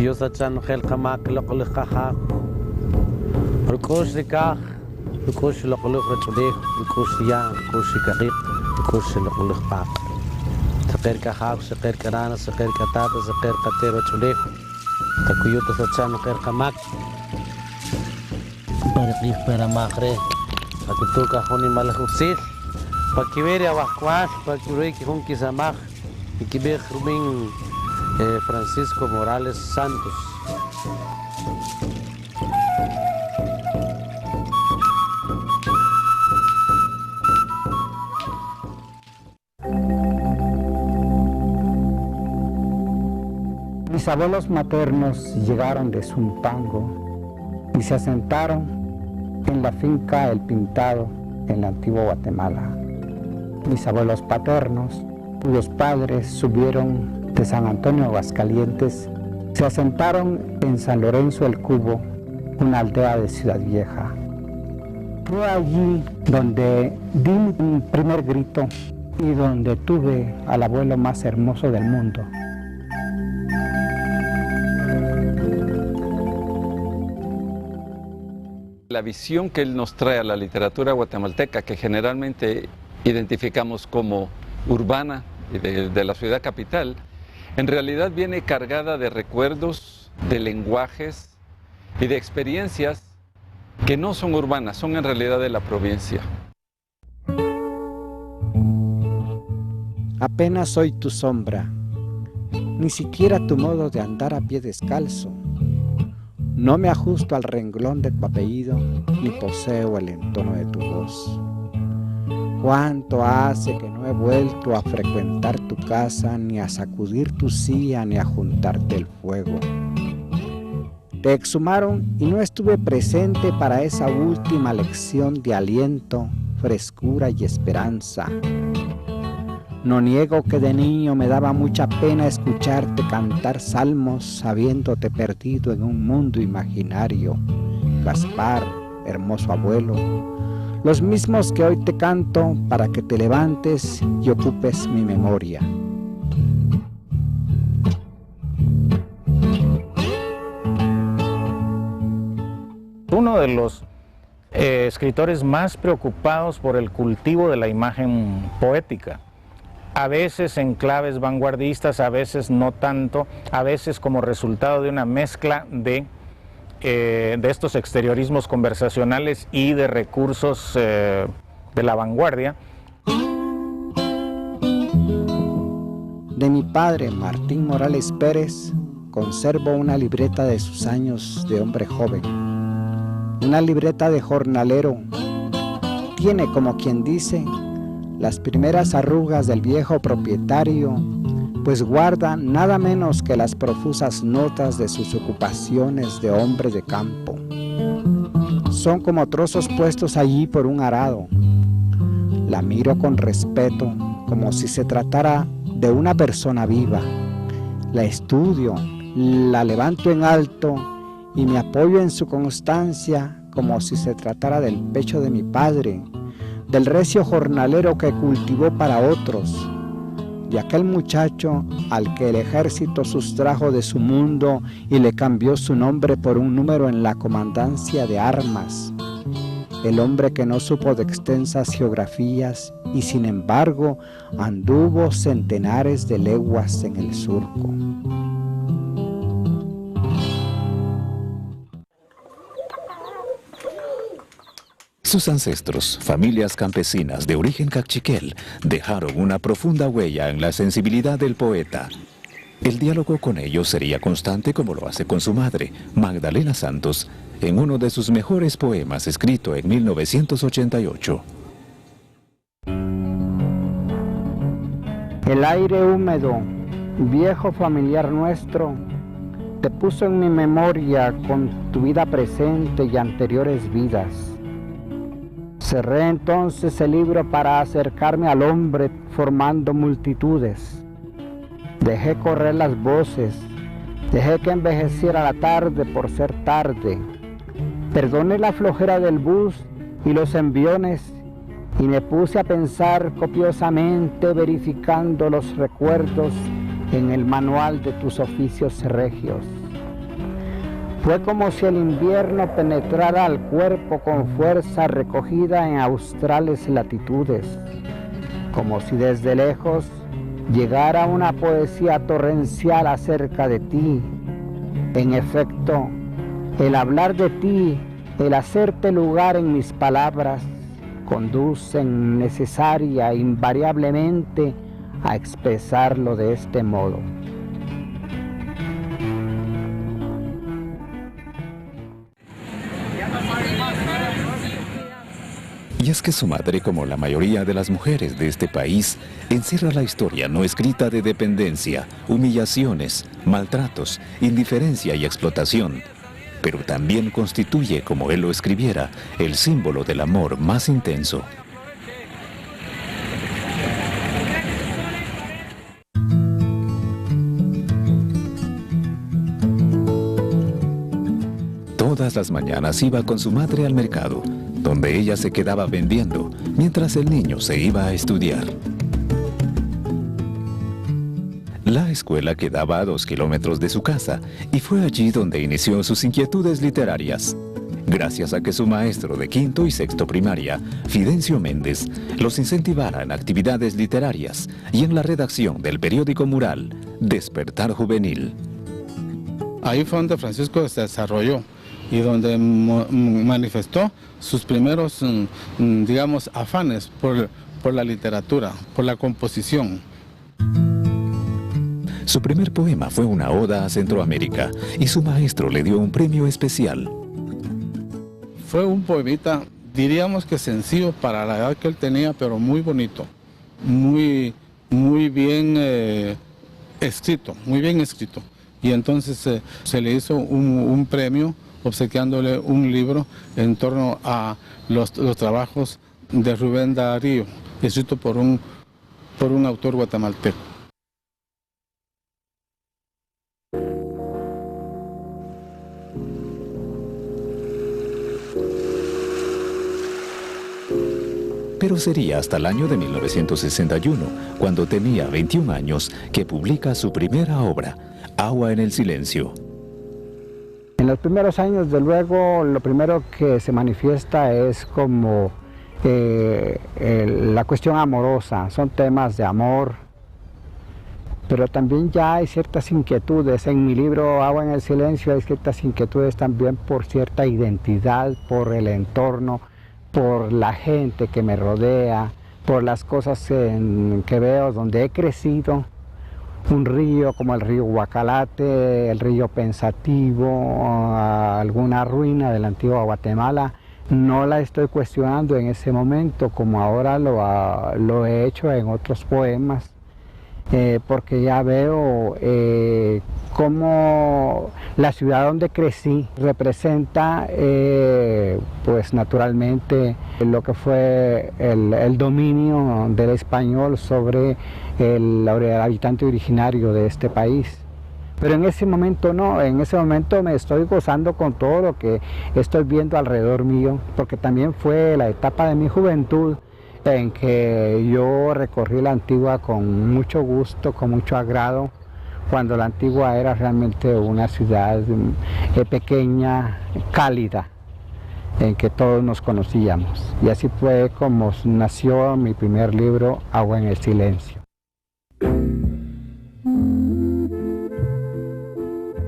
Dios achan helkamak loqliqaha. Rukush likah, rukush loqliq rachulih, rukush ya, rukush kaqiq, rukush loqliqaq. Saqir kahaq, saqir karana, saqir katata, saqir qatero chulih. Takuyutas achan helkamak. Perqih peramakre. Akutuka honi malahusil. Pakiveria Huascuas, Pakiveria Junquisamaj, y Quibej Rubín Francisco Morales Santos. Mis abuelos maternos llegaron de Zumpango y se asentaron en la finca El Pintado, en la antigua Guatemala. Mis abuelos paternos, cuyos padres subieron de San Antonio, Aguascalientes, se asentaron en San Lorenzo el Cubo, una aldea de Ciudad Vieja. Fue allí donde di mi primer grito y donde tuve al abuelo más hermoso del mundo. La visión que él nos trae a la literatura guatemalteca, que generalmente identificamos como urbana de la ciudad capital, en realidad viene cargada de recuerdos, de lenguajes y de experiencias que no son urbanas, son en realidad de la provincia. Apenas soy tu sombra, ni siquiera tu modo de andar a pie descalzo. No me ajusto al renglón de tu apellido, ni poseo el entono de tu voz. ¿Cuánto hace que no he vuelto a frecuentar tu casa, ni a sacudir tu silla, ni a juntarte el fuego? Te exhumaron y no estuve presente para esa última lección de aliento, frescura y esperanza. No niego que de niño me daba mucha pena escucharte cantar salmos sabiéndote perdido en un mundo imaginario. Gaspar, hermoso abuelo, los mismos que hoy te canto para que te levantes y ocupes mi memoria. Uno de los escritores más preocupados por el cultivo de la imagen poética, a veces en claves vanguardistas, a veces no tanto, a veces como resultado de una mezcla de estos exteriorismos conversacionales y de recursos de la vanguardia. De mi padre, Martín Morales Pérez, conservo una libreta de sus años de hombre joven, una libreta de jornalero. Tiene, como quien dice, las primeras arrugas del viejo propietario, pues guarda nada menos que las profusas notas de sus ocupaciones de hombre de campo. Son como trozos puestos allí por un arado. La miro con respeto, como si se tratara de una persona viva. La estudio, la levanto en alto y me apoyo en su constancia, como si se tratara del pecho de mi padre, del recio jornalero que cultivó para otros, de aquel muchacho al que el ejército sustrajo de su mundo y le cambió su nombre por un número en la comandancia de armas, el hombre que no supo de extensas geografías y sin embargo anduvo centenares de leguas en el surco. Sus ancestros, familias campesinas de origen cachiquel, dejaron una profunda huella en la sensibilidad del poeta. El diálogo con ellos sería constante como lo hace con su madre, Magdalena Santos, en uno de sus mejores poemas escrito en 1988. El aire húmedo, viejo familiar nuestro, te puso en mi memoria con tu vida presente y anteriores vidas. Cerré entonces el libro para acercarme al hombre formando multitudes. Dejé correr las voces, dejé que envejeciera la tarde por ser tarde. Perdoné la flojera del bus y los enviones y me puse a pensar copiosamente verificando los recuerdos en el manual de tus oficios regios. Fue como si el invierno penetrara al cuerpo con fuerza recogida en australes latitudes, como si desde lejos llegara una poesía torrencial acerca de ti. En efecto, el hablar de ti, el hacerte lugar en mis palabras, conducen necesaria e invariablemente a expresarlo de este modo. Y es que su madre, como la mayoría de las mujeres de este país, encierra la historia no escrita de dependencia, humillaciones, maltratos, indiferencia y explotación, pero también constituye, como él lo escribiera, el símbolo del amor más intenso. Todas las mañanas iba con su madre al mercado, donde ella se quedaba vendiendo, mientras el niño se iba a estudiar. La escuela quedaba a 2 kilómetros de su casa, y fue allí donde inició sus inquietudes literarias. Gracias a que su maestro de quinto y sexto primaria, Fidencio Méndez, los incentivara en actividades literarias y en la redacción del periódico mural Despertar Juvenil. Ahí fue donde Francisco se desarrolló y donde manifestó sus primeros, digamos, afanes por la literatura, por la composición. Su primer poema fue una oda a Centroamérica y su maestro le dio un premio especial. Fue un poemita, diríamos que sencillo para la edad que él tenía, pero muy bonito, muy bien escrito, muy bien escrito. Y entonces se le hizo un premio obsequiándole un libro en torno a los trabajos de Rubén Darío, escrito por un autor guatemalteco. Pero sería hasta el año de 1961, cuando tenía 21 años, que publica su primera obra, Agua en el Silencio. En los primeros años, de luego, lo primero que se manifiesta es como la cuestión amorosa. Son temas de amor, pero también ya hay ciertas inquietudes. En mi libro Agua en el Silencio hay ciertas inquietudes también por cierta identidad, por el entorno, por la gente que me rodea, por las cosas que veo donde he crecido. Un río como el río Guacalate, el río Pensativo, alguna ruina de la antigua Guatemala, no la estoy cuestionando en ese momento como ahora lo he hecho en otros poemas, porque ya veo cómo la ciudad donde crecí representa pues naturalmente lo que fue el dominio del español sobre el habitante originario de este país. Pero en ese momento no, en ese momento me estoy gozando con todo lo que estoy viendo alrededor mío, porque también fue la etapa de mi juventud en que yo recorrí la Antigua con mucho gusto, con mucho agrado, cuando la Antigua era realmente una ciudad pequeña, cálida, en que todos nos conocíamos. Y así fue como nació mi primer libro, Agua en el Silencio.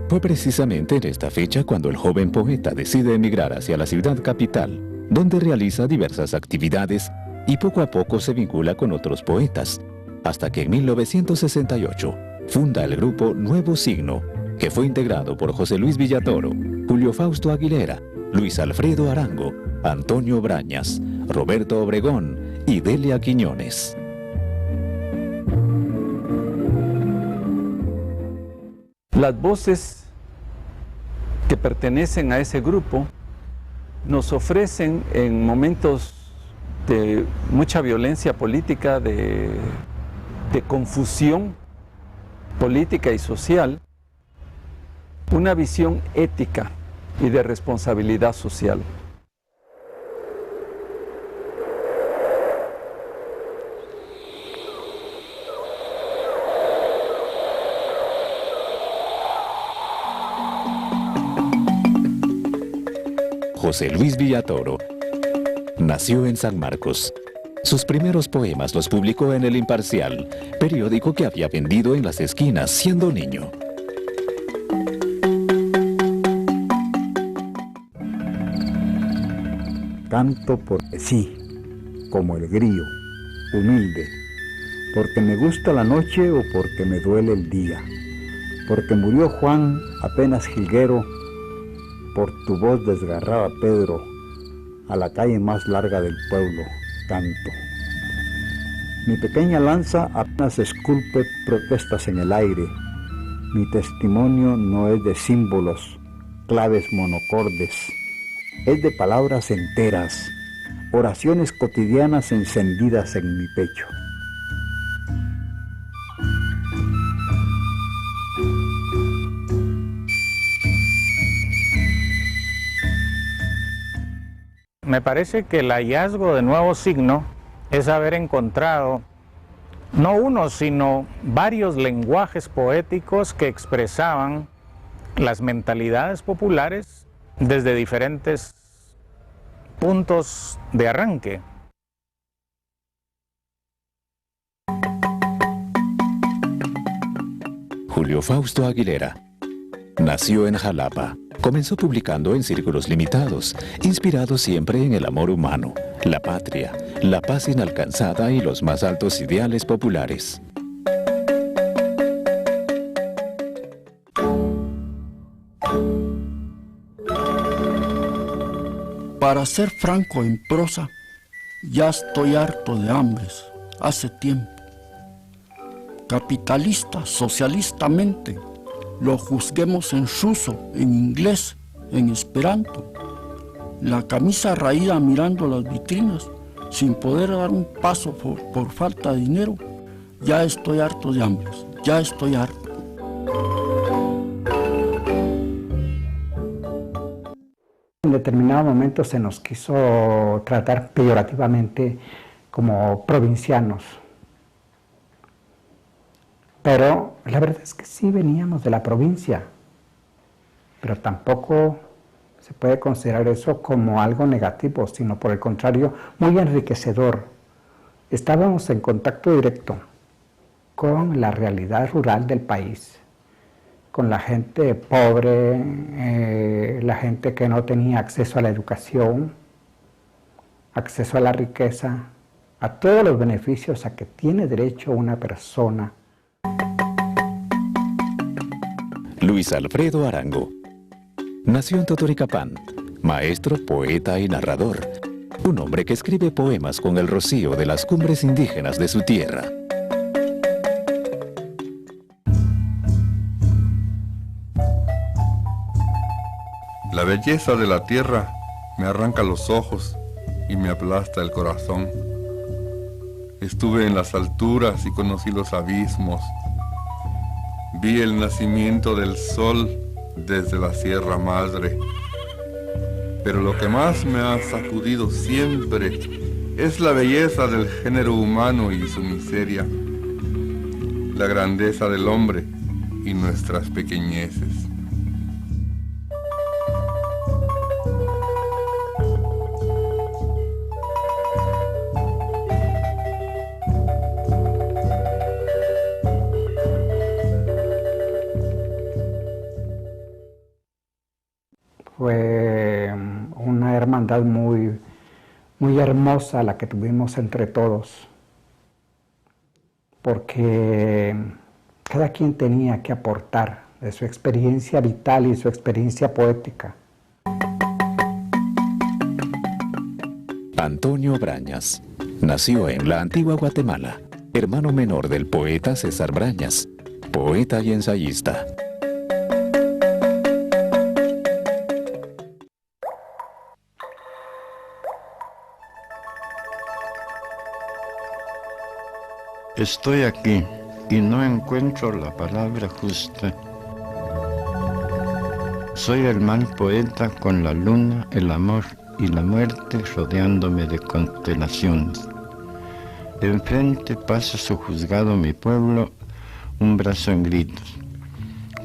Fue precisamente en esta fecha cuando el joven poeta decide emigrar hacia la ciudad capital, donde realiza diversas actividades y poco a poco se vincula con otros poetas, hasta que en 1968 funda el grupo Nuevo Signo, que fue integrado por José Luis Villatoro, Julio Fausto Aguilera, Luis Alfredo Arango, Antonio Brañas, Roberto Obregón y Delia Quiñones. Las voces que pertenecen a ese grupo nos ofrecen en momentos de mucha violencia política, de confusión política y social, una visión ética y de responsabilidad social. José Luis Villatoro. Nació en San Marcos. Sus primeros poemas los publicó en El Imparcial, periódico que había vendido en las esquinas siendo niño. Canto porque sí, como el grillo, humilde, porque me gusta la noche o porque me duele el día, porque murió Juan apenas jilguero, por tu voz desgarraba Pedro, a la calle más larga del pueblo, canto. Mi pequeña lanza apenas esculpe protestas en el aire, mi testimonio no es de símbolos, claves monocordes, es de palabras enteras, oraciones cotidianas encendidas en mi pecho. Me parece que el hallazgo de nuevo signo es haber encontrado no uno, sino varios lenguajes poéticos que expresaban las mentalidades populares desde diferentes puntos de arranque. Julio Fausto Aguilera nació en Jalapa. Comenzó publicando en círculos limitados, inspirado siempre en el amor humano, la patria, la paz inalcanzada y los más altos ideales populares. Para ser franco en prosa, ya estoy harto de hambres, hace tiempo. Capitalista, socialistamente, lo juzguemos en ruso, en inglés, en esperanto. La camisa raída mirando las vitrinas, sin poder dar un paso por falta de dinero, ya estoy harto de hambres, ya estoy harto. En determinado momento se nos quiso tratar peyorativamente como provincianos. Pero la verdad es que sí veníamos de la provincia, pero tampoco se puede considerar eso como algo negativo, sino por el contrario, muy enriquecedor. Estábamos en contacto directo con la realidad rural del país, con la gente pobre, la gente que no tenía acceso a la educación, acceso a la riqueza, a todos los beneficios a que tiene derecho una persona. Luis Alfredo Arango nació en Totoricapán, maestro, poeta y narrador, un hombre que escribe poemas con el rocío de las cumbres indígenas de su tierra. La belleza de la tierra me arranca los ojos y me aplasta el corazón. Estuve en las alturas y conocí los abismos. Vi el nacimiento del sol desde la Sierra Madre. Pero lo que más me ha sacudido siempre es la belleza del género humano y su miseria, la grandeza del hombre y nuestras pequeñeces. Fue una hermandad muy hermosa la que tuvimos entre todos, porque cada quien tenía que aportar de su experiencia vital y su experiencia poética. Antonio Brañas nació en la antigua Guatemala, hermano menor del poeta César Brañas, poeta y ensayista. Estoy aquí y no encuentro la palabra justa. Soy el mal poeta con la luna, el amor y la muerte rodeándome de constelaciones. Enfrente pasa su juzgado mi pueblo, un brazo en gritos.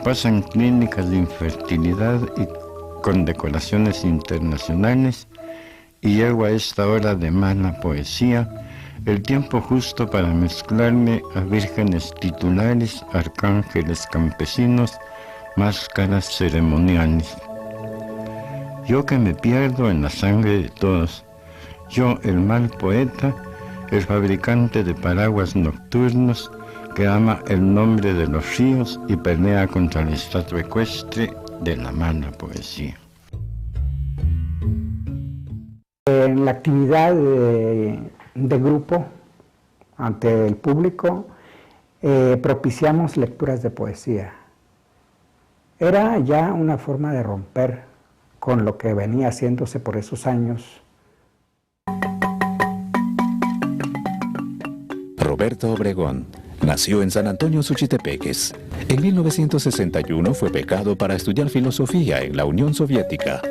Pasan clínicas de infertilidad y condecoraciones internacionales y llego a esta hora de mala poesía, el tiempo justo para mezclarme a vírgenes titulares, arcángeles campesinos, máscaras ceremoniales. Yo que me pierdo en la sangre de todos, yo el mal poeta, el fabricante de paraguas nocturnos, que ama el nombre de los ríos y pelea contra la estatua ecuestre de la mala poesía. En la actividad de grupo ante el público propiciamos lecturas de poesía. Era ya una forma de romper con lo que venía haciéndose por esos años. Roberto Obregón nació en San Antonio, Suchitepeques. En 1961 fue becado para estudiar filosofía en la Unión Soviética.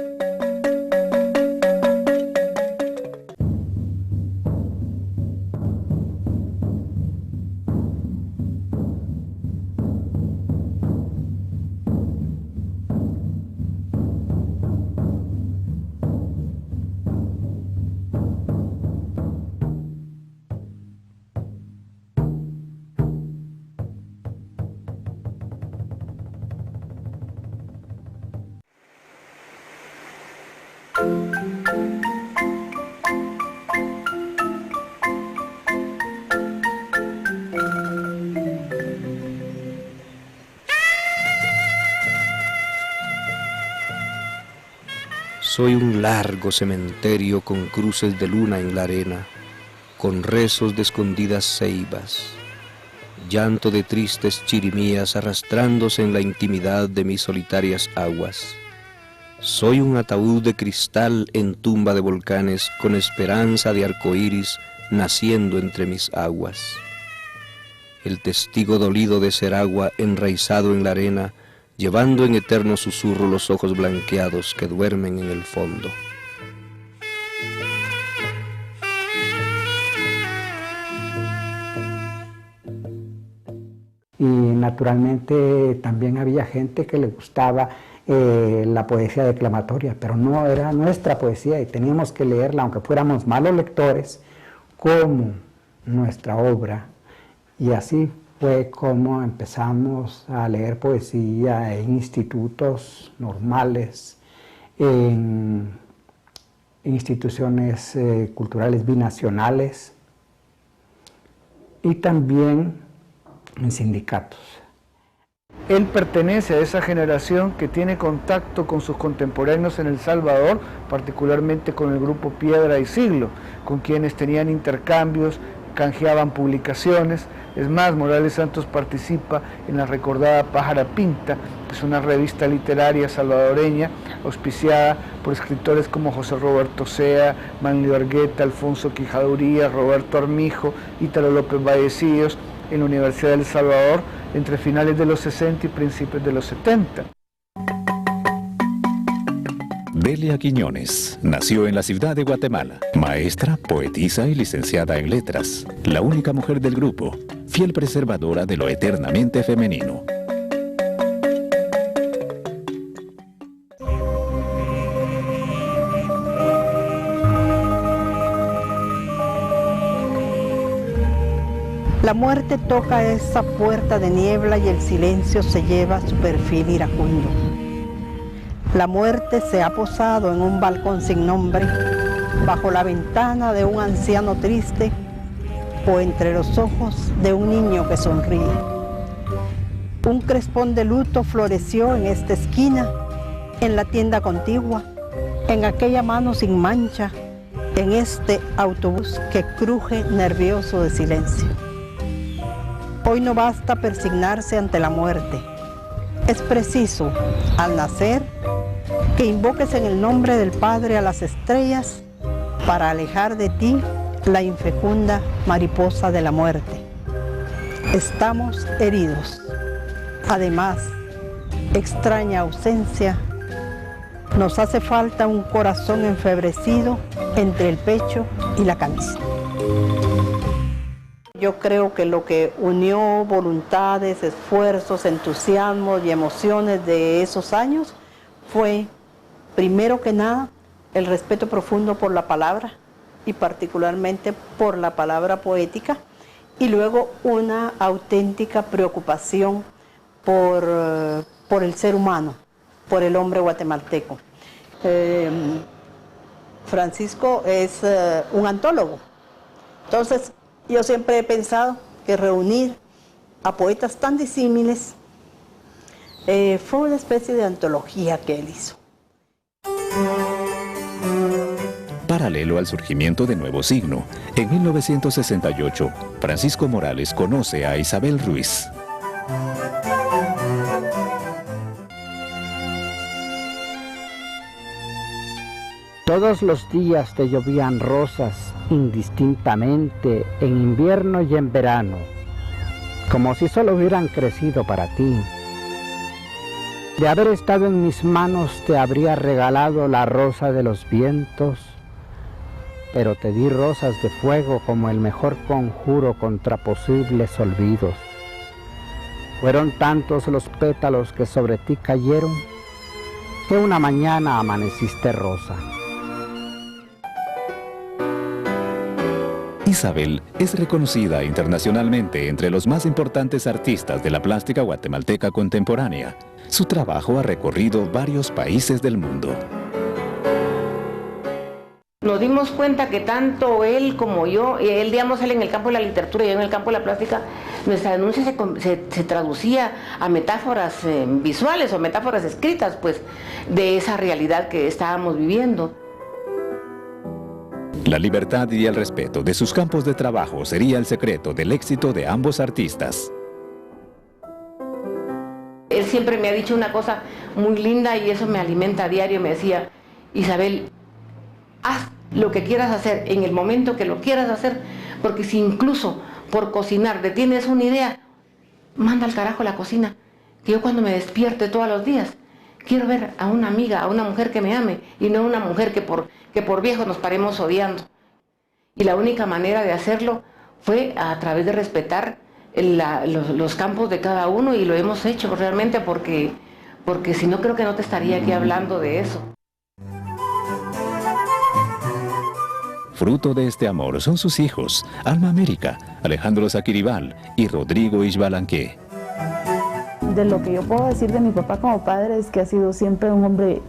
Soy un largo cementerio con cruces de luna en la arena, con rezos de escondidas ceibas, llanto de tristes chirimías arrastrándose en la intimidad de mis solitarias aguas. Soy un ataúd de cristal en tumba de volcanes con esperanza de arcoíris naciendo entre mis aguas. El testigo dolido de ser agua enraizado en la arena, llevando en eterno susurro los ojos blanqueados que duermen en el fondo. Y naturalmente también había gente que le gustaba la poesía declamatoria, pero no era nuestra poesía y teníamos que leerla, aunque fuéramos malos lectores, como nuestra obra. Y así fue como empezamos a leer poesía en institutos normales, en instituciones culturales binacionales y también en sindicatos. Él pertenece a esa generación que tiene contacto con sus contemporáneos en El Salvador, particularmente con el grupo Piedra y Siglo, con quienes tenían intercambios, canjeaban publicaciones. Es más, Morales Santos participa en la recordada Pájara Pinta, que es una revista literaria salvadoreña auspiciada por escritores como José Roberto Sea, Manlio Argueta, Alfonso Quijaduría, Roberto Armijo, Ítalo López Vallecillos, en la Universidad de El Salvador entre finales de los 60 y principios de los 70. Delia Quiñones nació en la ciudad de Guatemala, maestra, poetisa y licenciada en letras, la única mujer del grupo, fiel preservadora de lo eternamente femenino. La muerte toca esa puerta de niebla y el silencio se lleva su perfil iracundo. La muerte se ha posado en un balcón sin nombre, bajo la ventana de un anciano triste o entre los ojos de un niño que sonríe. Un crespón de luto floreció en esta esquina, en la tienda contigua, en aquella mano sin mancha, en este autobús que cruje nervioso de silencio. Hoy no basta persignarse ante la muerte. Es preciso, al nacer, que invoques en el nombre del Padre a las estrellas para alejar de ti la infecunda mariposa de la muerte. Estamos heridos. Además, extraña ausencia, nos hace falta un corazón enfebrecido entre el pecho y la camisa. Yo creo que lo que unió voluntades, esfuerzos, entusiasmos y emociones de esos años fue primero que nada, el respeto profundo por la palabra y particularmente por la palabra poética, y luego una auténtica preocupación por el ser humano, por el hombre guatemalteco. Francisco es un antólogo, entonces yo siempre he pensado que reunir a poetas tan disímiles fue una especie de antología que él hizo. Paralelo al surgimiento de Nuevo Signo, en 1968, Francisco Morales conoce a Isabel Ruiz. Todos los días te llovían rosas indistintamente, en invierno y en verano, como si solo hubieran crecido para ti. De haber estado en mis manos te habría regalado la rosa de los vientos, pero te di rosas de fuego como el mejor conjuro contra posibles olvidos. Fueron tantos los pétalos que sobre ti cayeron, que una mañana amaneciste rosa. Isabel es reconocida internacionalmente entre los más importantes artistas de la plástica guatemalteca contemporánea. Su trabajo ha recorrido varios países del mundo. Nos dimos cuenta que tanto él como yo, él digamos él en el campo de la literatura y yo en el campo de la plástica, nuestra denuncia se traducía a metáforas visuales o metáforas escritas, pues, de esa realidad que estábamos viviendo. La libertad y el respeto de sus campos de trabajo sería el secreto del éxito de ambos artistas. Él siempre me ha dicho una cosa muy linda y eso me alimenta a diario. Me decía, Isabel, haz lo que quieras hacer en el momento que lo quieras hacer, porque si incluso por cocinar te tienes una idea, manda al carajo la cocina, que yo cuando me despierte todos los días quiero ver a una amiga, a una mujer que me ame y no a una mujer que por viejo nos paremos odiando. Y la única manera de hacerlo fue a través de respetar los campos de cada uno, y lo hemos hecho realmente porque si no creo que no te estaría aquí hablando de eso. Fruto de este amor son sus hijos, Alma América, Alejandro Zaquiribal y Rodrigo Ixbalanque. De lo que yo puedo decir de mi papá como padre es que ha sido siempre un hombre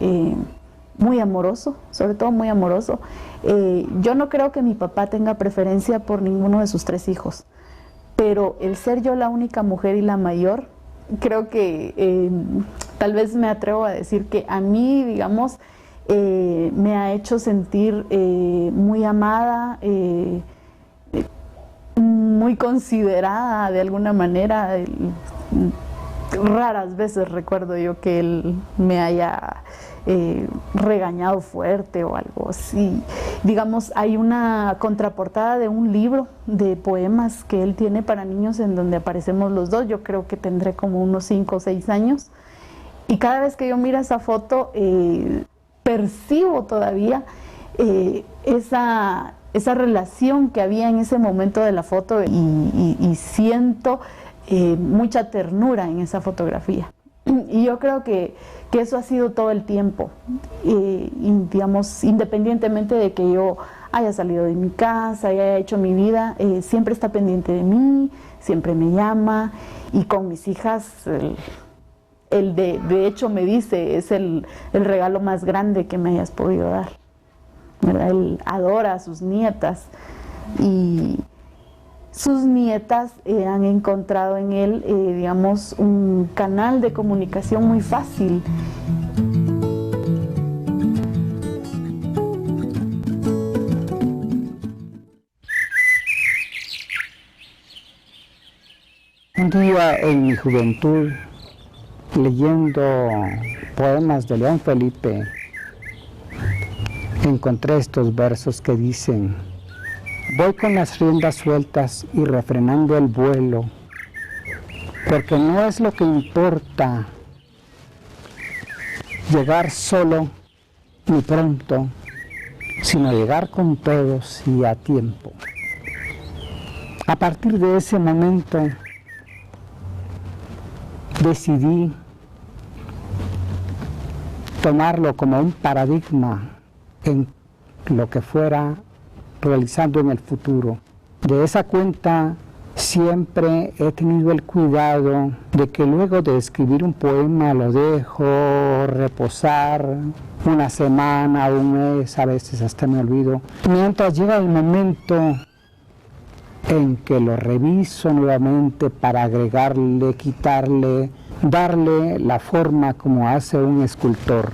muy amoroso, sobre todo muy amoroso. Yo no creo que mi papá tenga preferencia por ninguno de sus 3 hijos, pero el ser yo la única mujer y la mayor, creo que tal vez me atrevo a decir que a mí, digamos, me ha hecho sentir muy amada, muy considerada de alguna manera. Raras veces recuerdo yo que él me haya regañado fuerte o algo así. Digamos, hay una contraportada de un libro de poemas que él tiene para niños en donde aparecemos los dos. Yo creo que tendré como unos 5 o 6 años. Y cada vez que yo miro esa foto, percibo todavía esa relación que había en ese momento de la foto y siento mucha ternura en esa fotografía. Y yo creo que eso ha sido todo el tiempo, y digamos, independientemente de que yo haya salido de mi casa, haya hecho mi vida, siempre está pendiente de mí, siempre me llama, y con mis hijas, de hecho me dice, es el regalo más grande que me hayas podido dar, ¿verdad? Él adora a sus nietas, y sus nietas han encontrado en él, digamos, un canal de comunicación muy fácil. Un día en mi juventud, leyendo poemas de León Felipe, encontré estos versos que dicen: voy con las riendas sueltas y refrenando el vuelo, porque no es lo que importa llegar solo ni pronto, sino llegar con todos y a tiempo. A partir de ese momento decidí tomarlo como un paradigma en lo que fuera realizando en el futuro. De esa cuenta siempre he tenido el cuidado de que luego de escribir un poema lo dejo reposar una semana, un mes, a veces hasta me olvido, mientras llega el momento en que lo reviso nuevamente para agregarle, quitarle, darle la forma como hace un escultor.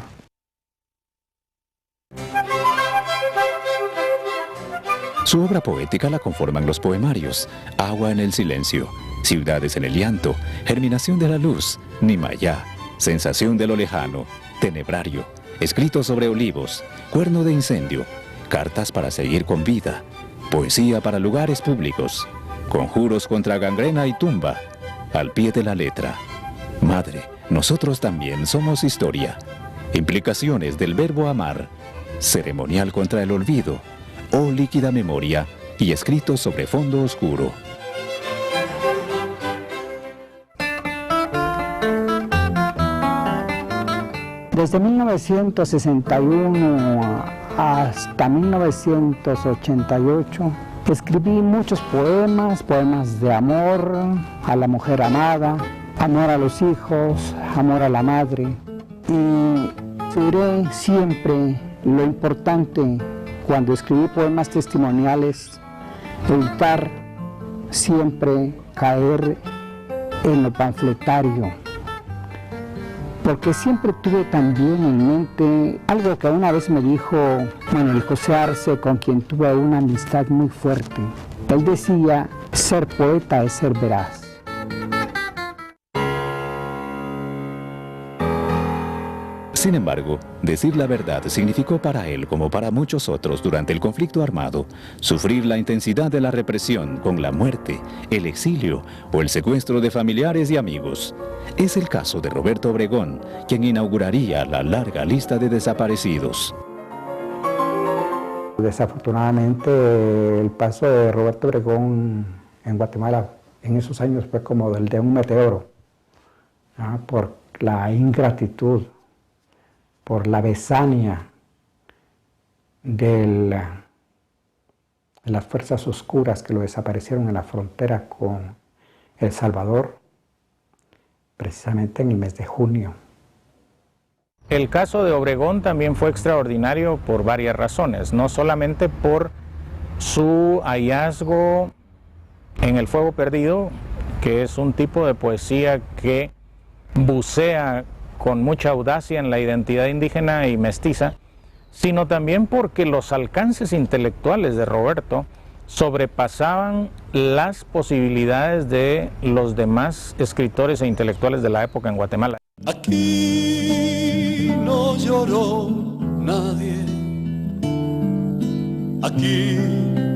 Su obra poética la conforman los poemarios Agua en el silencio, Ciudades en el llanto, Germinación de la luz, Nimayá, Sensación de lo lejano, Tenebrario, Escritos sobre olivos, Cuerno de incendio, Cartas para seguir con vida, Poesía para lugares públicos, Conjuros contra gangrena y tumba, Al pie de la letra, Madre, nosotros también somos historia, Implicaciones del verbo amar, Ceremonial contra el olvido, Oh líquida memoria, y Escritos sobre fondo oscuro. Desde 1961 hasta 1988 escribí muchos poemas, poemas de amor a la mujer amada, amor a los hijos, amor a la madre. Y diré siempre lo importante cuando escribí poemas testimoniales, evitar siempre caer en lo panfletario, porque siempre tuve también en mente algo que una vez me dijo Manuel José Arce, con quien tuve una amistad muy fuerte. Él decía, ser poeta es ser veraz. Sin embargo, decir la verdad significó para él, como para muchos otros durante el conflicto armado, sufrir la intensidad de la represión con la muerte, el exilio o el secuestro de familiares y amigos. Es el caso de Roberto Obregón, quien inauguraría la larga lista de desaparecidos. Desafortunadamente, el paso de Roberto Obregón en Guatemala en esos años fue como el de un meteoro, ¿no? Por la ingratitud, por la besania de las fuerzas oscuras que lo desaparecieron en la frontera con El Salvador, precisamente en el mes de junio. El caso de Obregón también fue extraordinario por varias razones, no solamente por su hallazgo en El Fuego Perdido, que es un tipo de poesía que bucea con mucha audacia en la identidad indígena y mestiza, sino también porque los alcances intelectuales de Roberto sobrepasaban las posibilidades de los demás escritores e intelectuales de la época en Guatemala. Aquí no lloró nadie, aquí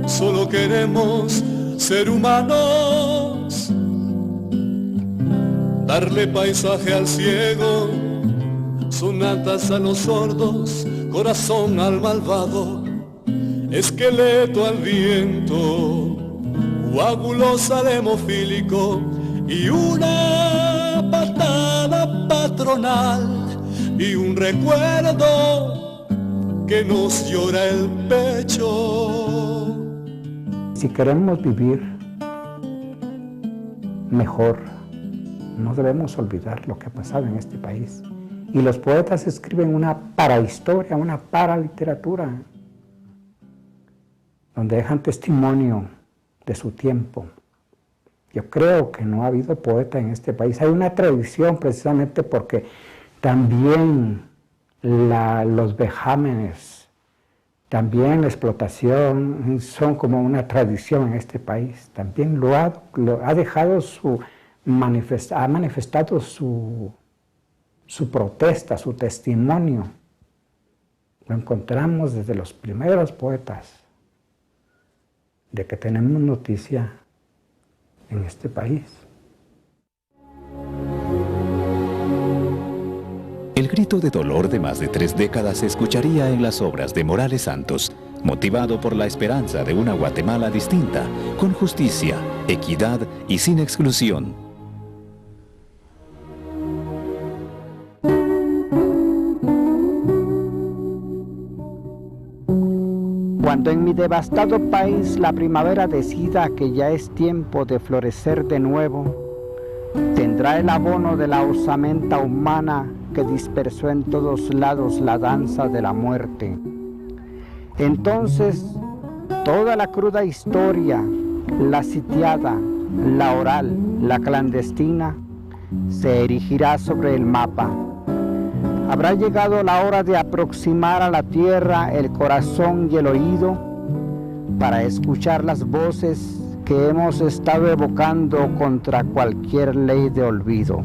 solo queremos ser humanos, darle paisaje al ciego, sonatas a los sordos, corazón al malvado, esqueleto al viento, coagulosa al hemofílico y una patada patronal y un recuerdo que nos llora el pecho. Si queremos vivir mejor, no debemos olvidar lo que ha pasado en este país. Y los poetas escriben una parahistoria, una paraliteratura, donde dejan testimonio de su tiempo. Yo creo que no ha habido poeta en este país. Hay una tradición precisamente porque también los vejámenes, también la explotación son como una tradición en este país. También ha dejado ha manifestado su protesta, su testimonio. Lo encontramos desde los primeros poetas de que tenemos noticia en este país. El grito de dolor de más de 3 décadas se escucharía en las obras de Morales Santos, motivado por la esperanza de una Guatemala distinta, con justicia, equidad y sin exclusión. Cuando en mi devastado país la primavera decida que ya es tiempo de florecer de nuevo, tendrá el abono de la osamenta humana que dispersó en todos lados la danza de la muerte. Entonces, toda la cruda historia, la sitiada, la oral, la clandestina, se erigirá sobre el mapa. Habrá llegado la hora de aproximar a la tierra el corazón y el oído para escuchar las voces que hemos estado evocando contra cualquier ley de olvido.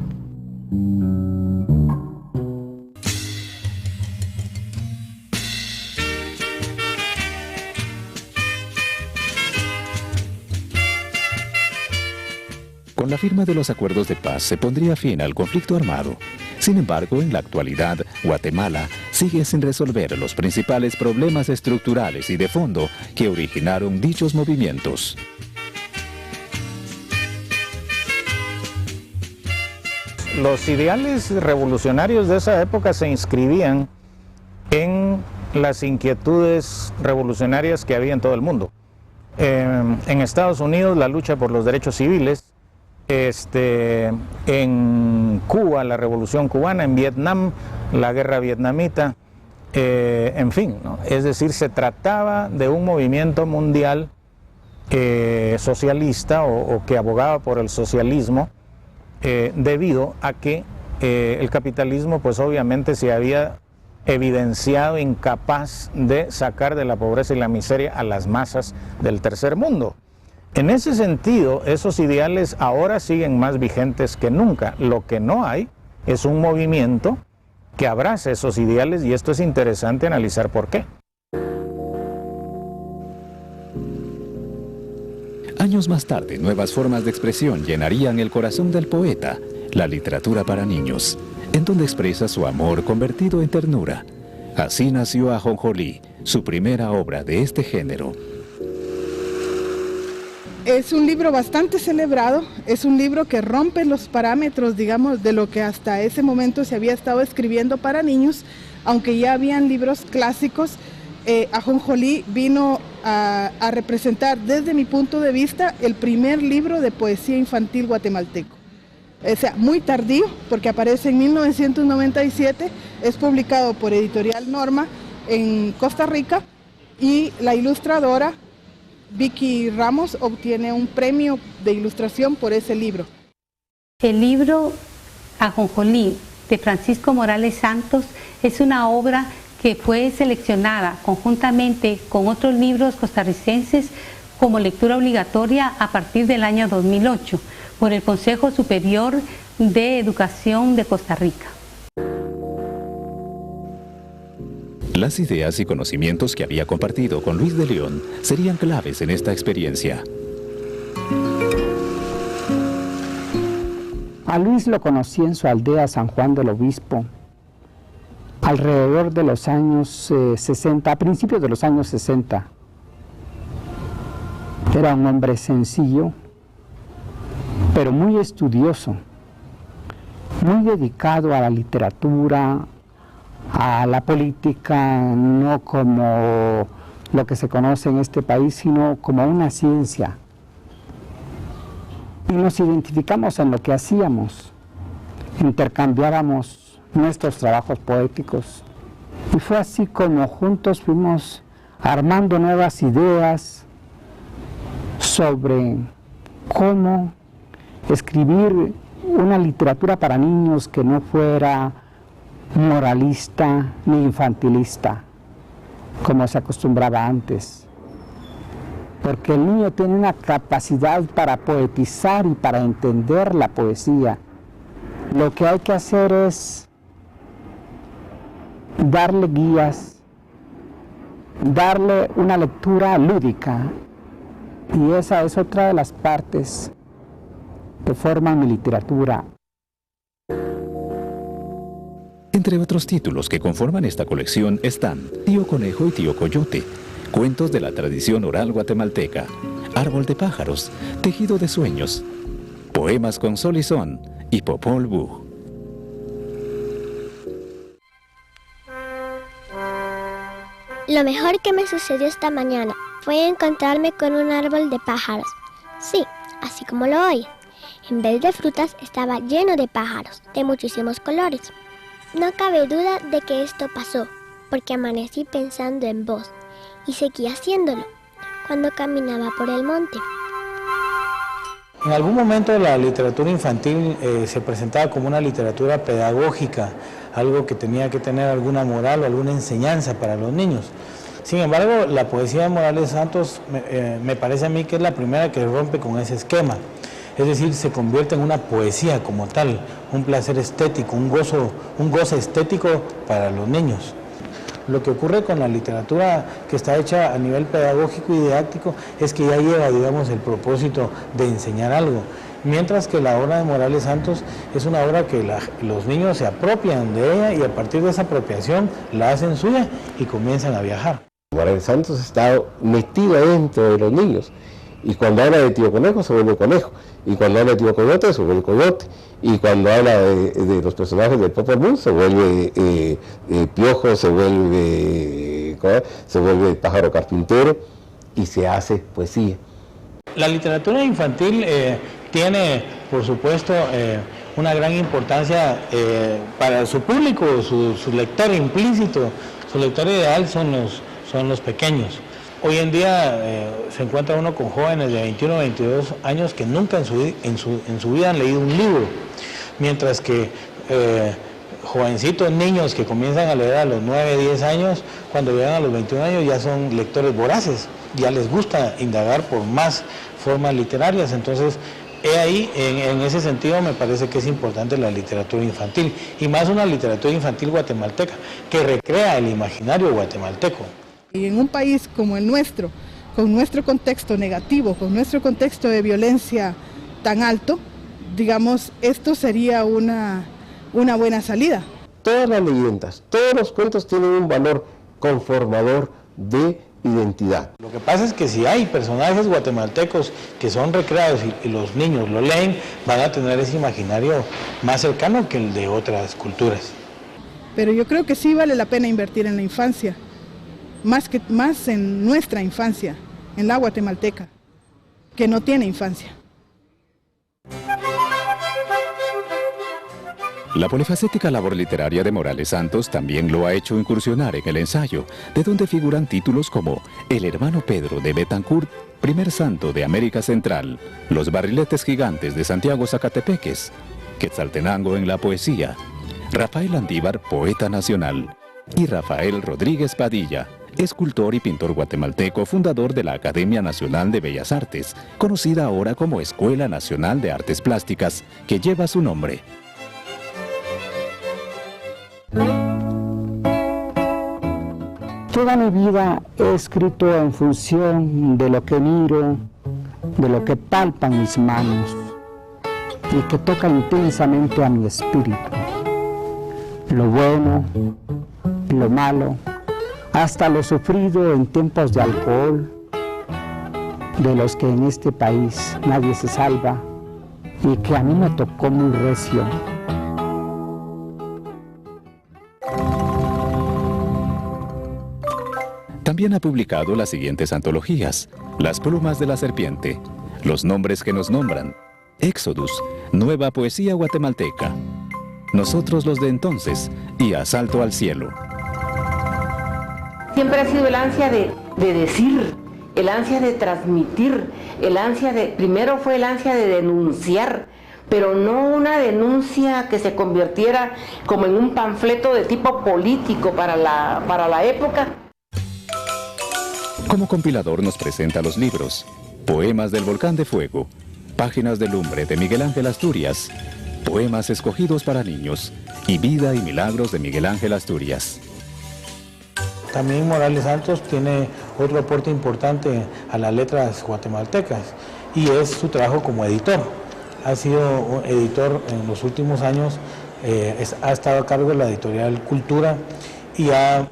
Con la firma de los acuerdos de paz se pondría fin al conflicto armado. Sin embargo, en la actualidad, Guatemala sigue sin resolver los principales problemas estructurales y de fondo que originaron dichos movimientos. Los ideales revolucionarios de esa época se inscribían en las inquietudes revolucionarias que había en todo el mundo. En Estados Unidos, la lucha por los derechos civiles, en Cuba, la revolución cubana, en Vietnam, la guerra vietnamita, en fin, ¿no? Es decir, se trataba de un movimiento mundial socialista o que abogaba por el socialismo, debido a que el capitalismo pues obviamente se había evidenciado incapaz de sacar de la pobreza y la miseria a las masas del tercer mundo. En ese sentido, esos ideales ahora siguen más vigentes que nunca. Lo que no hay es un movimiento que abrace esos ideales y esto es interesante analizar por qué. Años más tarde, nuevas formas de expresión llenarían el corazón del poeta, la literatura para niños, en donde expresa su amor convertido en ternura. Así nació Ajonjolí, su primera obra de este género. Es un libro bastante celebrado, es un libro que rompe los parámetros, digamos, de lo que hasta ese momento se había estado escribiendo para niños, aunque ya habían libros clásicos. Ajonjolí vino a representar, desde mi punto de vista, el primer libro de poesía infantil guatemalteco. O sea, muy tardío, porque aparece en 1997, es publicado por Editorial Norma en Costa Rica y la ilustradora Vicky Ramos obtiene un premio de ilustración por ese libro. El libro Ajonjolí de Francisco Morales Santos es una obra que fue seleccionada conjuntamente con otros libros costarricenses como lectura obligatoria a partir del año 2008 por el Consejo Superior de Educación de Costa Rica. Las ideas y conocimientos que había compartido con Luis de León serían claves en esta experiencia. A Luis lo conocí en su aldea San Juan del Obispo, alrededor de los años 60, a principios de los años 60. Era un hombre sencillo, pero muy estudioso, muy dedicado a la literatura, a la política, no como lo que se conoce en este país, sino como una ciencia. Y nos identificamos en lo que hacíamos, intercambiábamos nuestros trabajos poéticos. Y fue así como juntos fuimos armando nuevas ideas sobre cómo escribir una literatura para niños que no fuera moralista ni infantilista, como se acostumbraba antes. Porque el niño tiene una capacidad para poetizar y para entender la poesía. Lo que hay que hacer es darle guías, darle una lectura lúdica, y esa es otra de las partes que forman mi literatura. Entre otros títulos que conforman esta colección están Tío Conejo y Tío Coyote, cuentos de la tradición oral guatemalteca, Árbol de pájaros, Tejido de sueños, Poemas con sol y son y Popol Vuh. Lo mejor que me sucedió esta mañana fue encontrarme con un árbol de pájaros. Sí, así como lo oye. En vez de frutas estaba lleno de pájaros, de muchísimos colores. No cabe duda de que esto pasó, porque amanecí pensando en vos y seguí haciéndolo cuando caminaba por el monte. En algún momento la literatura infantil se presentaba como una literatura pedagógica, algo que tenía que tener alguna moral o alguna enseñanza para los niños. Sin embargo, la poesía de Morales Santos me parece a mí que es la primera que rompe con ese esquema. Es decir, se convierte en una poesía como tal, un placer estético, un goce estético para los niños. Lo que ocurre con la literatura que está hecha a nivel pedagógico y didáctico es que ya lleva, digamos, el propósito de enseñar algo. Mientras que la obra de Morales Santos es una obra que los niños se apropian de ella y a partir de esa apropiación la hacen suya y comienzan a viajar. Morales Santos está metido dentro de los niños. Y cuando habla de tío conejo se vuelve conejo, y cuando habla de tío coyote se vuelve coyote, y cuando habla de los personajes del Popol Vuh se vuelve piojo, se vuelve pájaro carpintero, y se hace poesía. La literatura infantil tiene, por supuesto, una gran importancia para su público, su lector implícito, su lector ideal son los pequeños. Hoy en día se encuentra uno con jóvenes de 21 o 22 años que nunca en su vida han leído un libro, mientras que jovencitos, niños que comienzan a leer a los 9, 10 años, cuando llegan a los 21 años ya son lectores voraces, ya les gusta indagar por más formas literarias. Entonces, ahí, en ese sentido, me parece que es importante la literatura infantil, y más una literatura infantil guatemalteca, que recrea el imaginario guatemalteco. Y en un país como el nuestro, con nuestro contexto negativo, con nuestro contexto de violencia tan alto, digamos, esto sería una buena salida. Todas las leyendas, todos los cuentos tienen un valor conformador de identidad. Lo que pasa es que si hay personajes guatemaltecos que son recreados y los niños lo leen, van a tener ese imaginario más cercano que el de otras culturas. Pero yo creo que sí vale la pena invertir en la infancia. Más en nuestra infancia, en la guatemalteca, que no tiene infancia. La polifacética labor literaria de Morales Santos también lo ha hecho incursionar en el ensayo, de donde figuran títulos como El hermano Pedro de Betancourt, primer santo de América Central, Los barriletes gigantes de Santiago Zacatepeques, Quetzaltenango en la poesía, Rafael Andívar, poeta nacional, y Rafael Rodríguez Padilla, escultor y pintor guatemalteco, fundador de la Academia Nacional de Bellas Artes, conocida ahora como Escuela Nacional de Artes Plásticas, que lleva su nombre. Toda mi vida he escrito en función de lo que miro, de lo que palpan mis manos y que toca intensamente a mi espíritu. Lo bueno, lo malo, hasta lo sufrido en tiempos de alcohol, de los que en este país nadie se salva y que a mí me tocó muy recio. También ha publicado las siguientes antologías: Las plumas de la serpiente, Los nombres que nos nombran, Éxodus, Nueva poesía guatemalteca, Nosotros los de entonces y Asalto al cielo. Siempre ha sido el ansia de decir, el ansia de transmitir, primero fue el ansia de denunciar, pero no una denuncia que se convirtiera como en un panfleto de tipo político para la época. Como compilador nos presenta los libros Poemas del Volcán de Fuego, Páginas de Lumbre de Miguel Ángel Asturias, Poemas escogidos para niños y Vida y Milagros de Miguel Ángel Asturias. También Morales Santos tiene otro aporte importante a las letras guatemaltecas y es su trabajo como editor. Ha sido un editor en los últimos años, ha estado a cargo de la editorial Cultura y ha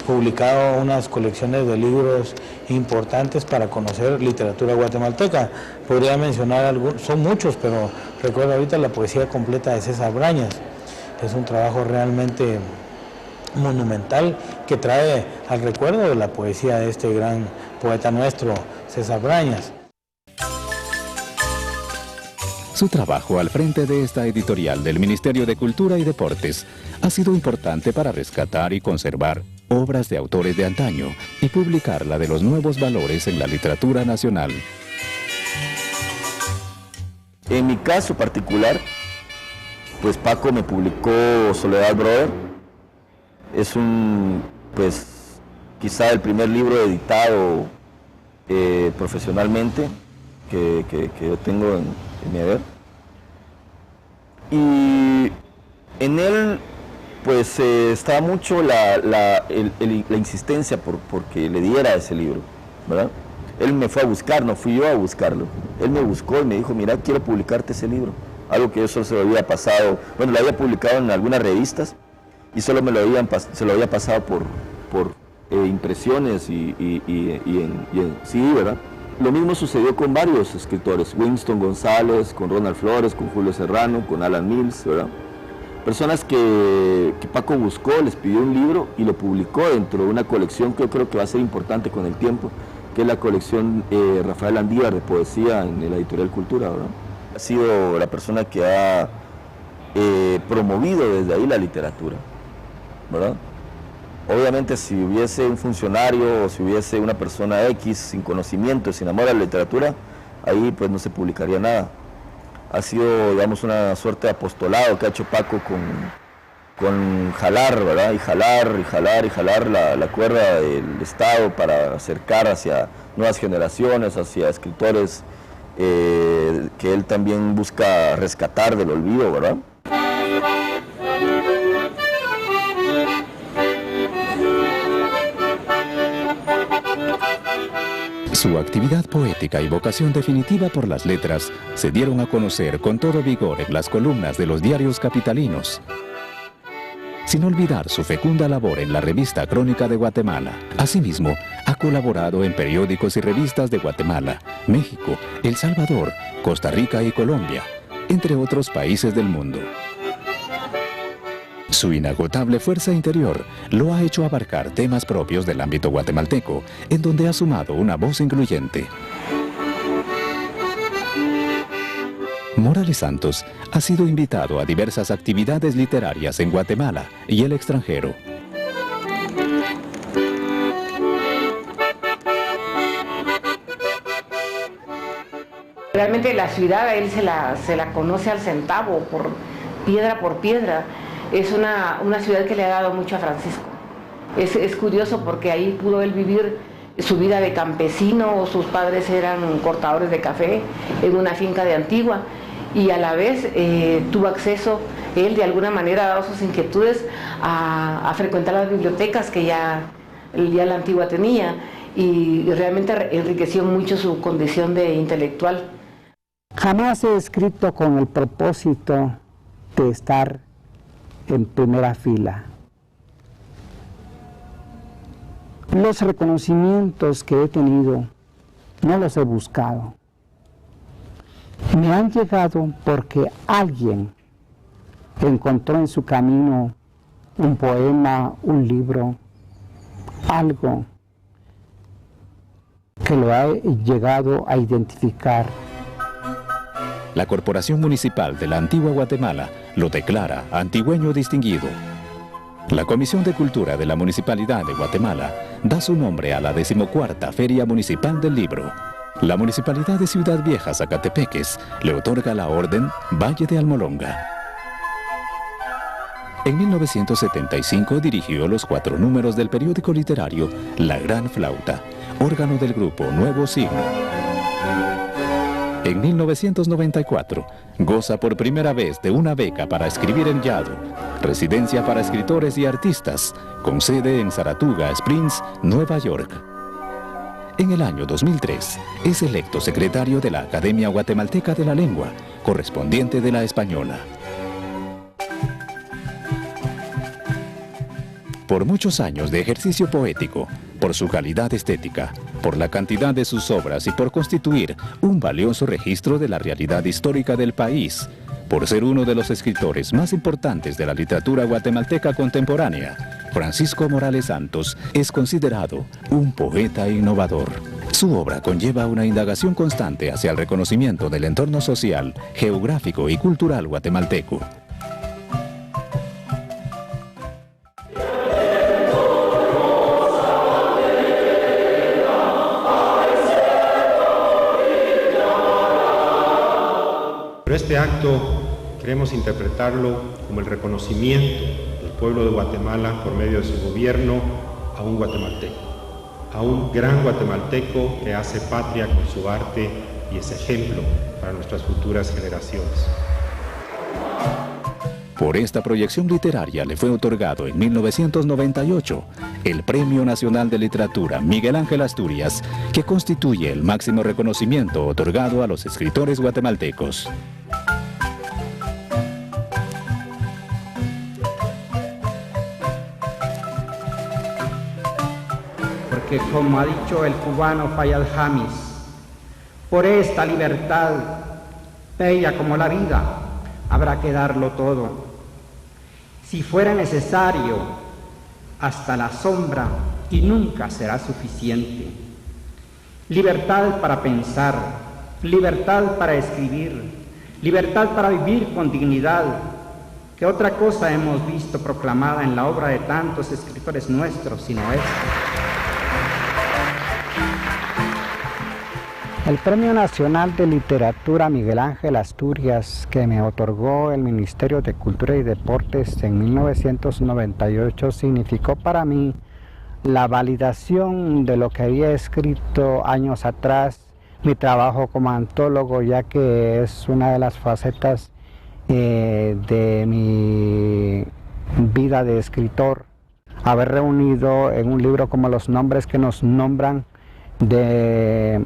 publicado unas colecciones de libros importantes para conocer literatura guatemalteca. Podría mencionar algunos, son muchos, pero recuerdo ahorita La poesía completa de César Brañas. Es un trabajo realmente monumental que trae al recuerdo de la poesía de este gran poeta nuestro, César Brañas. Su trabajo al frente de esta editorial del Ministerio de Cultura y Deportes ha sido importante para rescatar y conservar obras de autores de antaño y publicar la de los nuevos valores en la literatura nacional. En mi caso particular, pues Paco me publicó Soledad Brother. Es quizá el primer libro editado profesionalmente que yo tengo en mi haber. Y en él pues estaba mucho la insistencia porque le diera ese libro, ¿verdad? Él me fue a buscar, no fui yo a buscarlo. Él me buscó y me dijo, mira, quiero publicarte ese libro. Algo que yo solo se lo había pasado, bueno, lo había publicado en algunas revistas y solo se lo había pasado por impresiones y sí, ¿verdad? Lo mismo sucedió con varios escritores, Winston González, con Ronald Flores, con Julio Serrano, con Alan Mills, ¿verdad? Personas que Paco buscó, les pidió un libro y lo publicó dentro de una colección que yo creo que va a ser importante con el tiempo, que es la colección Rafael Andívar de poesía en la editorial Cultura, ¿verdad? Ha sido la persona que ha promovido desde ahí la literatura, ¿verdad? Obviamente si hubiese un funcionario o si hubiese una persona X sin conocimiento, sin amor a la literatura, ahí pues no se publicaría nada. Ha sido, digamos, una suerte de apostolado que ha hecho Paco con jalar, ¿verdad? Y jalar la cuerda del Estado para acercar hacia nuevas generaciones, hacia escritores que él también busca rescatar del olvido, ¿verdad? Su actividad poética y vocación definitiva por las letras se dieron a conocer con todo vigor en las columnas de los diarios capitalinos. Sin olvidar su fecunda labor en la revista Crónica de Guatemala. Asimismo, ha colaborado en periódicos y revistas de Guatemala, México, El Salvador, Costa Rica y Colombia, entre otros países del mundo. Su inagotable fuerza interior lo ha hecho abarcar temas propios del ámbito guatemalteco, en donde ha sumado una voz incluyente. Morales Santos ha sido invitado a diversas actividades literarias en Guatemala y el extranjero. Realmente la ciudad a él se la conoce al centavo, por piedra. Es una ciudad que le ha dado mucho a Francisco. Es curioso porque ahí pudo él vivir su vida de campesino, sus padres eran cortadores de café en una finca de Antigua y a la vez tuvo acceso, él de alguna manera, dado sus inquietudes, a frecuentar las bibliotecas que ya la Antigua tenía y realmente enriqueció mucho su condición de intelectual. Jamás he escrito con el propósito de estar en primera fila. Los reconocimientos que he tenido no los he buscado. Me han llegado porque alguien encontró en su camino un poema, un libro, algo que lo ha llegado a identificar. La Corporación Municipal de la Antigua Guatemala lo declara antigüeño distinguido. La Comisión de Cultura de la Municipalidad de Guatemala da su nombre a la 14ª Feria Municipal del Libro. La Municipalidad de Ciudad Vieja, Zacatepeques, le otorga la Orden Valle de Almolonga. En 1975 dirigió los 4 números del periódico literario La Gran Flauta, órgano del grupo Nuevo Signo. En 1994, goza por primera vez de una beca para escribir en Yado, residencia para escritores y artistas, con sede en Saratoga Springs, Nueva York. En el año 2003, es electo secretario de la Academia Guatemalteca de la Lengua, correspondiente de la española. Por muchos años de ejercicio poético, por su calidad estética, por la cantidad de sus obras y por constituir un valioso registro de la realidad histórica del país, por ser uno de los escritores más importantes de la literatura guatemalteca contemporánea, Francisco Morales Santos es considerado un poeta innovador. Su obra conlleva una indagación constante hacia el reconocimiento del entorno social, geográfico y cultural guatemalteco. Pero este acto queremos interpretarlo como el reconocimiento del pueblo de Guatemala por medio de su gobierno a un guatemalteco, a un gran guatemalteco que hace patria con su arte y es ejemplo para nuestras futuras generaciones. Por esta proyección literaria le fue otorgado en 1998 el Premio Nacional de Literatura Miguel Ángel Asturias, que constituye el máximo reconocimiento otorgado a los escritores guatemaltecos. Porque como ha dicho el cubano Fayad Jamis, por esta libertad, bella como la vida, habrá que darlo todo. Si fuera necesario, hasta la sombra, y nunca será suficiente. Libertad para pensar, libertad para escribir, libertad para vivir con dignidad. ¿Qué otra cosa hemos visto proclamada en la obra de tantos escritores nuestros sino esta? El Premio Nacional de Literatura Miguel Ángel Asturias, que me otorgó el Ministerio de Cultura y Deportes en 1998, significó para mí la validación de lo que había escrito años atrás, mi trabajo como antólogo, ya que es una de las facetas de mi vida de escritor, haber reunido en un libro como Los Nombres que nos nombran de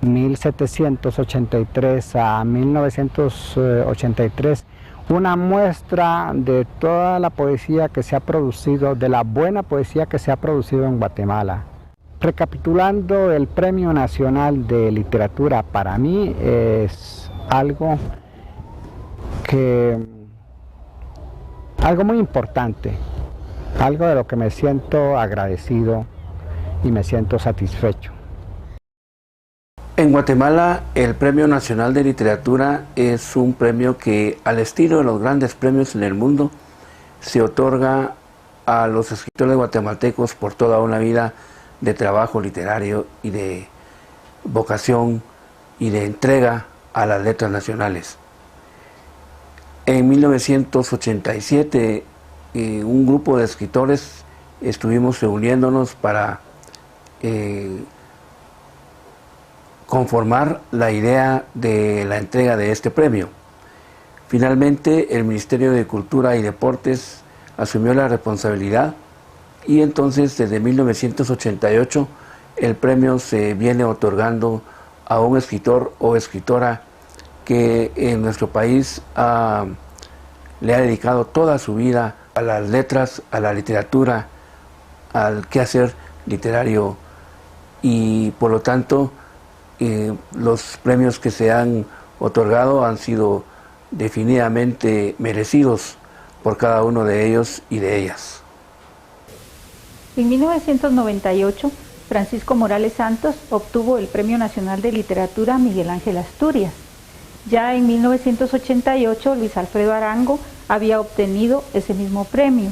1783 a 1983, una muestra de toda la poesía que se ha producido, de la buena poesía que se ha producido en Guatemala. Recapitulando, el Premio Nacional de Literatura para mí es algo muy importante, algo de lo que me siento agradecido y me siento satisfecho. En Guatemala, el Premio Nacional de Literatura es un premio que, al estilo de los grandes premios en el mundo, se otorga a los escritores guatemaltecos por toda una vida de trabajo literario y de vocación y de entrega a las letras nacionales. En 1987, un grupo de escritores estuvimos reuniéndonos para conformar la idea de la entrega de este premio. Finalmente, el Ministerio de Cultura y Deportes asumió la responsabilidad y entonces desde 1988 el premio se viene otorgando a un escritor o escritora que en nuestro país le ha dedicado toda su vida a las letras, a la literatura, al quehacer literario, y por lo tanto los premios que se han otorgado han sido definitivamente merecidos por cada uno de ellos y de ellas. En 1998, Francisco Morales Santos obtuvo el Premio Nacional de Literatura Miguel Ángel Asturias. Ya en 1988, Luis Alfredo Arango había obtenido ese mismo premio.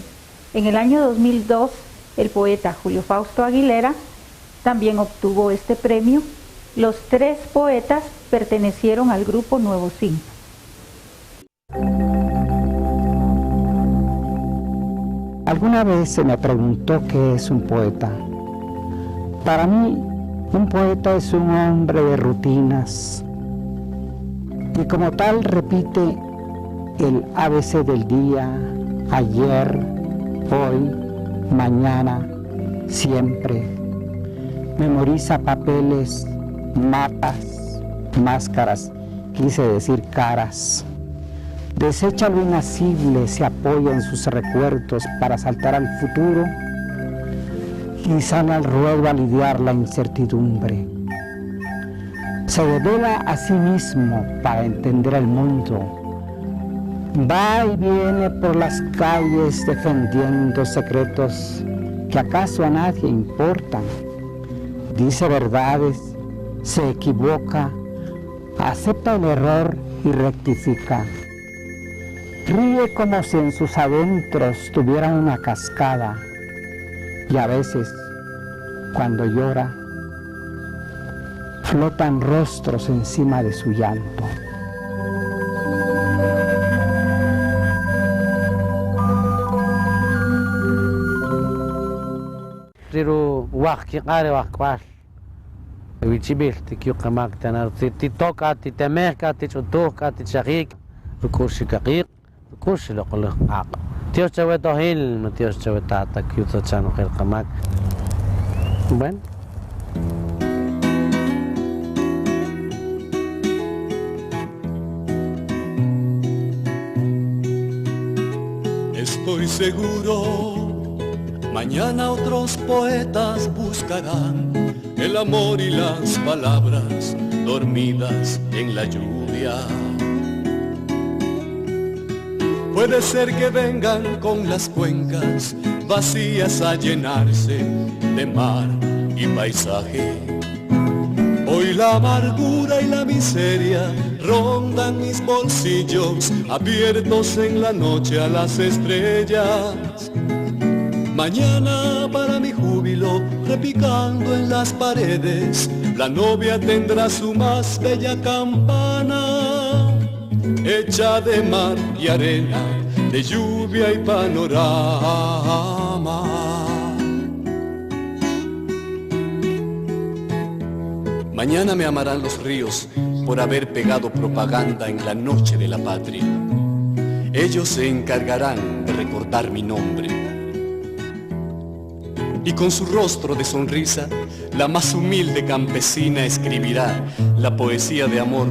En el año 2002, el poeta Julio Fausto Aguilera también obtuvo este premio. Los tres poetas pertenecieron al grupo Nuevo Signo. Alguna vez se me preguntó qué es un poeta. Para mí, un poeta es un hombre de rutinas y como tal repite el ABC del día, ayer, hoy, mañana, siempre. Memoriza papeles, mapas, máscaras, quise decir caras. Desecha lo inasible, se apoya en sus recuerdos para saltar al futuro y sale al ruedo a lidiar la incertidumbre. Se devela a sí mismo para entender el mundo, Va y viene por las calles defendiendo secretos que acaso a nadie importan. Dice verdades, se equivoca, acepta el error y rectifica. Ríe como si en sus adentros tuviera una cascada. Y a veces, cuando llora, flotan rostros encima de su llanto. Pero waqki qare waqqual. Wichibil tikyu qamak tanar titoka titemeka tichutuka tichaqik rukushi kaqiq rukushi loqolo aq. Tios chaweto hil, tios chawetata kyuto chano qel qamak. Bueno. Estoy seguro, mañana otros poetas buscarán el amor y las palabras dormidas en la lluvia. Puede ser que vengan con las cuencas vacías a llenarse de mar y paisaje. Hoy la amargura y la miseria rondan mis bolsillos abiertos en la noche a las estrellas. Mañana para mi júbilo, repicando en las paredes, la novia tendrá su más bella campana, hecha de mar y arena, de lluvia y panorama. Mañana me amarán los ríos por haber pegado propaganda en la noche de la patria. Ellos se encargarán de recordar mi nombre. Y con su rostro de sonrisa, la más humilde campesina escribirá la poesía de amor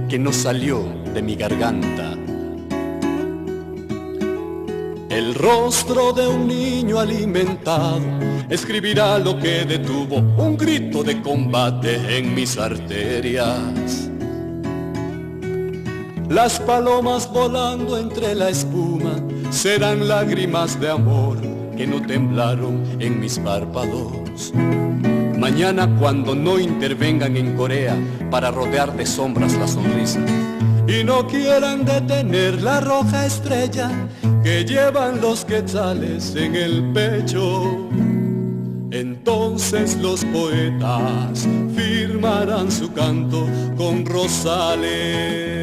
que no salió de mi garganta. El rostro de un niño alimentado escribirá lo que detuvo un grito de combate en mis arterias. Las palomas volando entre la espuma serán lágrimas de amor que no temblaron en mis párpados. Mañana cuando no intervengan en Corea para rodear de sombras la sonrisa y no quieran detener la roja estrella que llevan los quetzales en el pecho, entonces los poetas firmarán su canto con rosales.